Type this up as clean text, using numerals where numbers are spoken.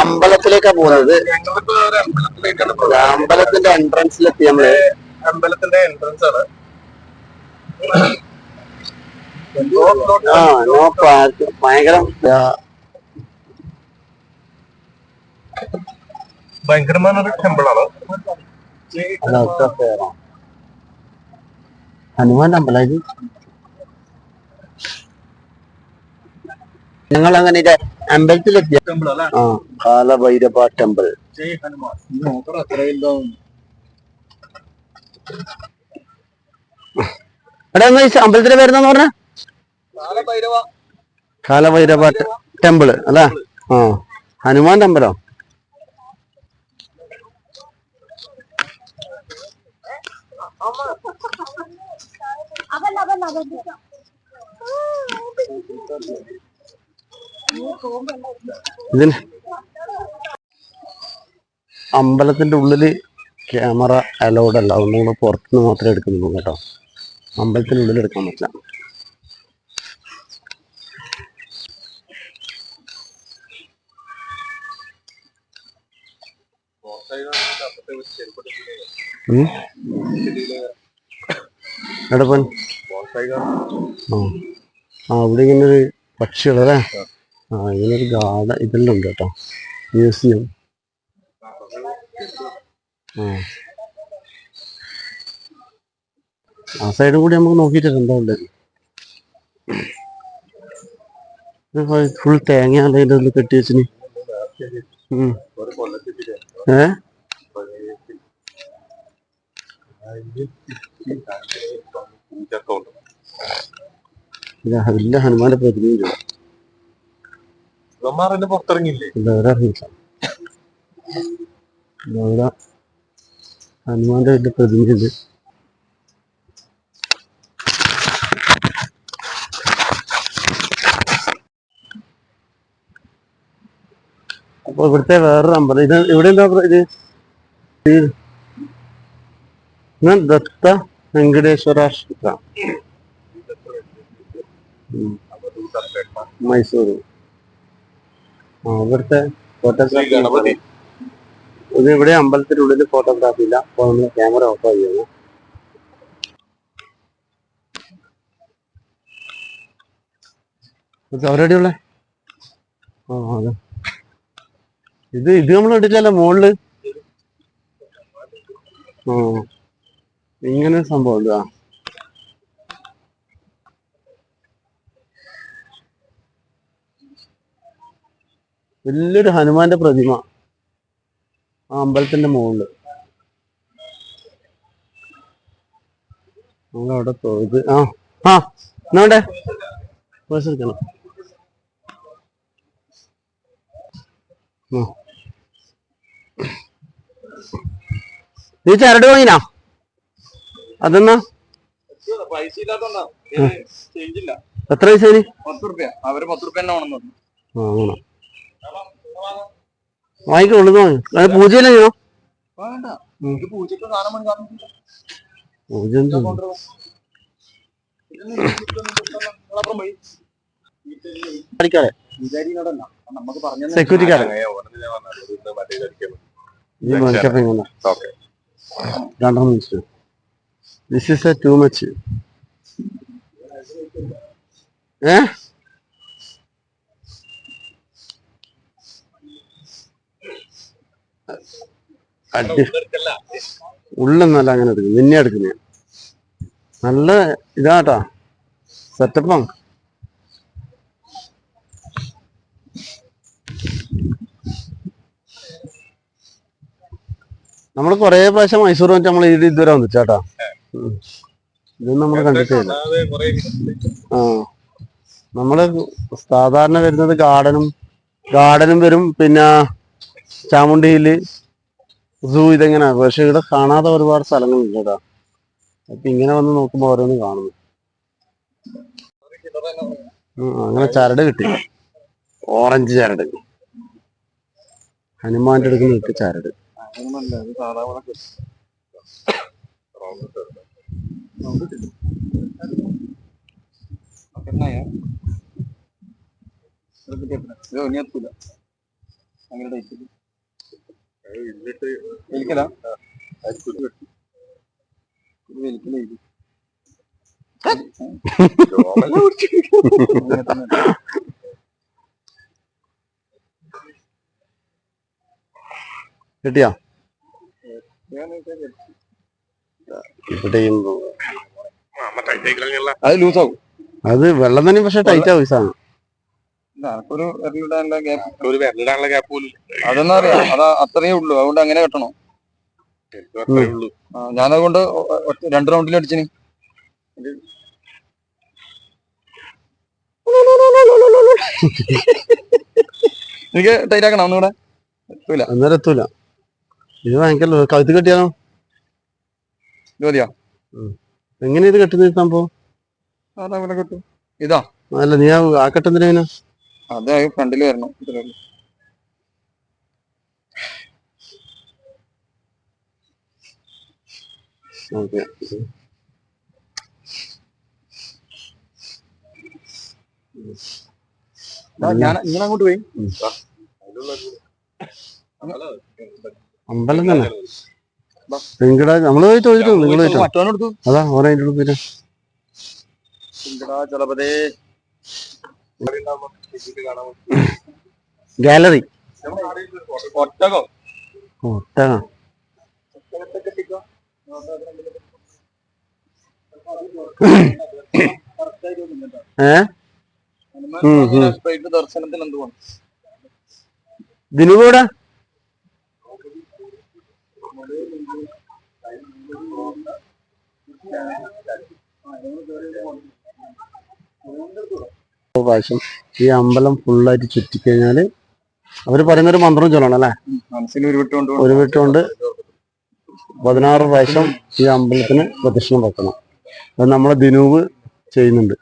അമ്പലത്തിലേക്കാ പോകുന്നത്. അമ്പലത്തിന്റെ എൻട്രൻസിലെത്തി നമ്മള്. അമ്പലത്തിന്റെ എൻട്രൻസ് ആണ്. No park. ഭയങ്കരമായ ടെമ്പിൾ ആണ്. ഹനുമാന്റെ അമ്പലം ഇത്. ഞങ്ങൾ അങ്ങനെ അമ്പലത്തിലെത്തിയ കാലഭൈരവ ടെമ്പിൾ. എടാ അമ്പലത്തിന്റെ പേരെന്താന്ന് പറഞ്ഞ? കാലഭൈരവ ടെമ്പിള് അല്ലേ? ആ, ഹനുമാന്റെ അമ്പലം. ഇതിന് അമ്പലത്തിന്റെ ഉള്ളില് ക്യാമറ അലൗഡ് അല്ല, അതുകൊണ്ട് നമ്മൾ പുറത്തുനിന്ന് മാത്രമേ എടുക്കുന്നുള്ളൂ കേട്ടോ. അമ്പലത്തിനുള്ളിൽ എടുക്കാൻ പറ്റില്ല. എടപ്പൻ അവിടെ ഇങ്ങനെ ഒരു പക്ഷികളല്ലേ? ഇങ്ങനൊരു ഗാർഡൻ ഇതെല്ലാം ഉണ്ട് കേട്ടോ, മ്യൂസിയം. ആ സൈഡും കൂടി നമുക്ക് നോക്കിയിട്ട് എന്താ ഉള്ളത്. ഫുൾ തേങ്ങ അതിൻ്റെ ഉള്ളിൽ കെട്ടി വെച്ചിന്. വലിയ ഹനുമാന്റെ പ്രതിമ പുറത്തിറങ്ങിയില്ലേ? ഹനുമാന്റെ വലിയ പ്രതിമയുണ്ട്. അപ്പൊ ഇവിടുത്തെ വേറൊരു അമ്പലം ഇത്. ഇവിടെ എന്താ ഇത്? ദത്ത വെങ്കടേശ്വര ക്ഷേത്ര, മൈസൂർ. ഇവിടുത്തെ ഫോട്ടോഗ്രാഫി. ഇത് ഇവിടെ അമ്പലത്തിനുള്ളിൽ ഫോട്ടോഗ്രാഫി ഇല്ല. അപ്പൊ നമ്മൾ ക്യാമറ ഓഫ് ചെയ്യുന്നു. അവരെവിടെയുള്ള അതെ ഇത് നമ്മൾ എടുക്കല്ല മുകളില്. ഇങ്ങനെ സംഭവം ഉണ്ട്. വലിയൊരു ഹനുമാന്റെ പ്രതിമ ആ അമ്പലത്തിന്റെ മുകളില്. നമ്മളവിടെ പോയത് എന്നാണ്ടേ പേഴ്സ് എടുക്കണം. നീ ചരട് വാങ്ങിനാ? അതെന്നാ എത്ര പൈസ? 10 രൂപ. അവര് 10 രൂപ തന്നെ വേണം. വാങ്ങിക്കോളൂ. അത് പൂജയല്ലേ ചെയ്യണോ? സെക്യൂരിറ്റിക്കാരൻ ദിസ് ഈസ് ടു മച്ച്. ഉള്ളൊന്നല്ല അങ്ങനെ എടുക്കുന്നത്, നിന്നെ എടുക്കുന്ന നല്ല ഇതാട്ടാ, സെറ്റപ്പാണ്. നമ്മള് കൊറേ പ്രാവശ്യം മൈസൂർ വന്നിട്ട് നമ്മൾ ഇതുവരെ വന്നിച്ചാട്ടാ. ഇതൊന്നും നമ്മൾ കണ്ടിട്ടില്ല. നമ്മള് സാധാരണ വരുന്നത് ഗാർഡനും വരും, പിന്നെ ചാമുണ്ഡി ഹില്ല്, സൂ, ഇതെങ്ങനെ. പക്ഷെ ഇവിടെ കാണാതെ ഒരുപാട് സ്ഥലങ്ങളുണ്ട് കേട്ടാ. അപ്പൊ ഇങ്ങനെ വന്ന് നോക്കുമ്പോ ഓരോന്നും കാണുന്നു. അങ്ങനെ ചരട് കിട്ടി, ഓറഞ്ച് ചരട്. ഹനുമാന്റെ അടുത്ത് നിൽക്ക് ചരട്. അങ്ങനെ വലിക്കല കിട്ടിയാ ഇവിടെയും അത് ലൂസാവും. അത് വെള്ളം തന്നെ പക്ഷെ ടൈറ്റ് ആവും ഈ സാധനം. ഒരു വിരലിടാനുള്ള ഗ്യാപ്പ് പോലും അതൊന്നും അറിയാം. അത് അത്രയേ ഉള്ളൂ. അതുകൊണ്ട് അങ്ങനെ കെട്ടണം. ഞാനതുകൊണ്ട് 2 റൗണ്ടിൽ അടിച്ചിന്. എനിക്ക് ടൈറ്റ് ആക്കണം ഒന്നുകൂടെ. അന്നേരം എത്തൂല. ഇത് ഭയങ്കര കഴുത്ത് കെട്ടിയാലോ? മതിയോ? എങ്ങനെയാ ഇത് കെട്ടുന്ന സംഭവം? അതങ്ങനെ കിട്ടും. ഇതാ അല്ല നീ ആ കെട്ടുന്നതിനാ? അത് ഫ്രണ്ടിൽ വരണം. ഓക്കെ. നിങ്ങളങ്ങോട്ട് പോയി. അമ്പലം തന്നെ നിങ്ങടെ നമ്മള് പോയി തൊഴിച്ചു. നിങ്ങൾ മറ്റോനെടുത്തു. അതാ ഓരോ അതിൻ്റെ ഉള്ളിൽ ഗാലറി ഒട്ടകം. ഒട്ടകം. ദർശനത്തിന് എന്തുവാണ് ദിനുകൂടെ പ്രാവശ്യം ഈ അമ്പലം ഫുള്ളായിട്ട് ചുറ്റിക്കഴിഞ്ഞാല് അവര് പറയുന്നൊരു മന്ത്രം ചൊല്ലണം അല്ലേ? ഒരു വീട്ടുകൊണ്ട് 16 പ്രാവശ്യം ഈ അമ്പലത്തിന് പ്രദക്ഷിണം വെക്കണം. അത് നമ്മളെ ദിനൂവ് ചെയ്യുന്നുണ്ട്.